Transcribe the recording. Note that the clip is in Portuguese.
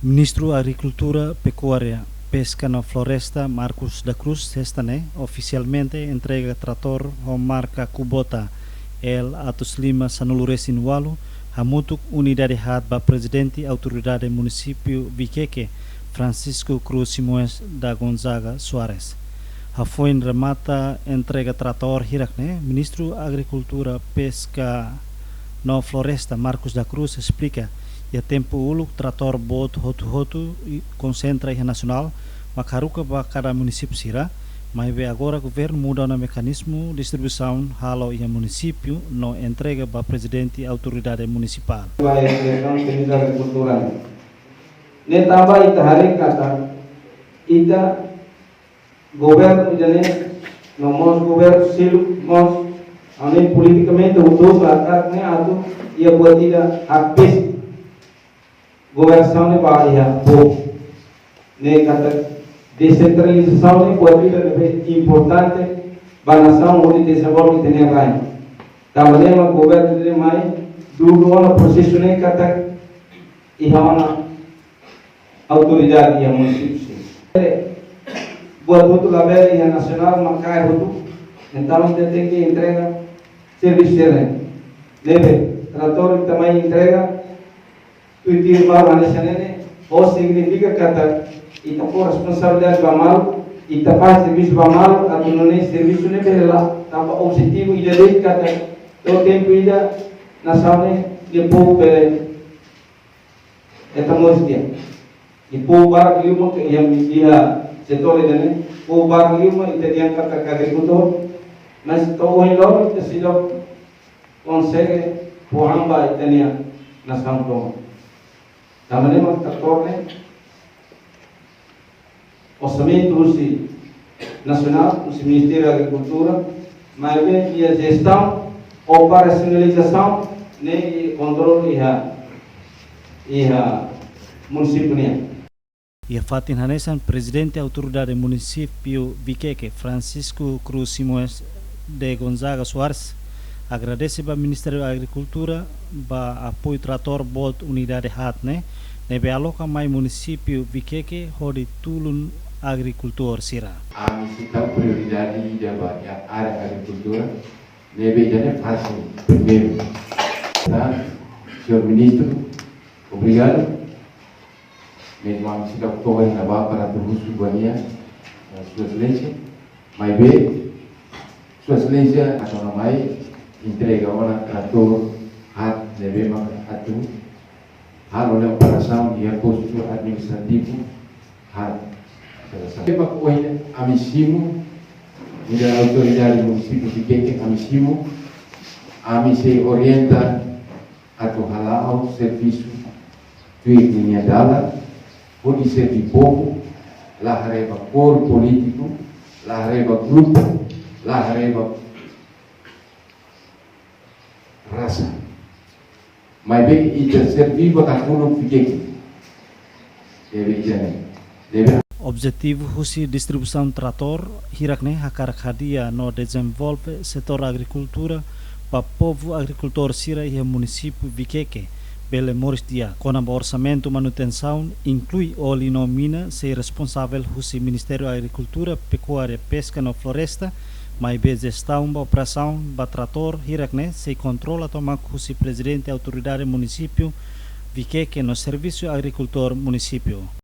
Ministro Agricultura, Pecuária, Pesca na Floresta, Marcos da Cruz, sexta-né, oficialmente entrega trator ao marca Kubota, el Atos Lima Sanulures Inualo, Hamutuk Unidade Hadba Presidente Autoridade Município Viqueque, Francisco Cruz Simões da Gonzaga Soares. Hafoin remata entrega trator hirakne, Ministro Agricultura, Pesca na Floresta, Marcos da Cruz, explica e a tempo uluk trator bot hotu concentra e nacional makaruka para cada município sira, mas agora o governo muda o mecanismo distribuição halo e município no entrega para presidente autoridade municipal. Vai a ministra da Agricultura. Netaba ita hari kata ita governo jane no mos governo sil mos ane politicamente utus akat ne atu ia buat ida habis governação de Bahia, ne kata descentralização de Bahia é importante para a nação onde desenvolve tem raio. Também o governo de mais duro na processo ne kata e hana autoridade e município. Buat tudo label e nacional macai tudo, então tem que entrega serviço deve trator também entrega tuitir baru anisanene o significa kata ita por responsabilidade bamal ita faz serviço bamal atau none serviço ne bela tapa objetivo ida dei kata o tempo ida nasaune de povo pele etamos dia e povo bar liuma que yang dia setor idane povo bar liuma ita dia kata agricultor mas to logo ita silo consegue pohamba itania nasamto. Também uma tratorne orçamento do nacional, do Ministério da Agricultura, mas bem a gestão, operacionalização, nem controle e a município né. E a Fatin Hanesan, presidente da autoridade município Viqueque, Francisco Cruz Simões de Gonzaga Soares, agradece para o Ministério da Agricultura para apoio trator bot unidade hatne nebe aloca mais município Viqueque hori tulun agricultor sira. A missão prioridade da área agricultura nebe já é fácil primeiro. Tá, senhor ministro, obrigado. Mesmo a missão que foi na para todos os guardiões, sua excelência, mas bem, sua excelência a dona Mai entrega uma trator hat nebe atu hal oleh operação e posto administrativo hat seba coisa amissimo da autoridade municipal de Queque amissimo se orienta a halal serviço de linha dada pode ser de povo la reba cor político la reba grupo la reba raça, mas bem isso servir para todo fique deve Objetivo husi distribuição trator hirakne hakar hadia no desenvolve setor agricultura para povo agricultor sira e município Viqueque bele moris dia com orçamento manutenção inclui oli nomina se responsável husi Ministério da Agricultura, Pecuária, Pesca na Floresta, mas be gestão da operação ba trator hirakne se controla toma husi presidente autoridade município Viqueque no serviço agricultor município.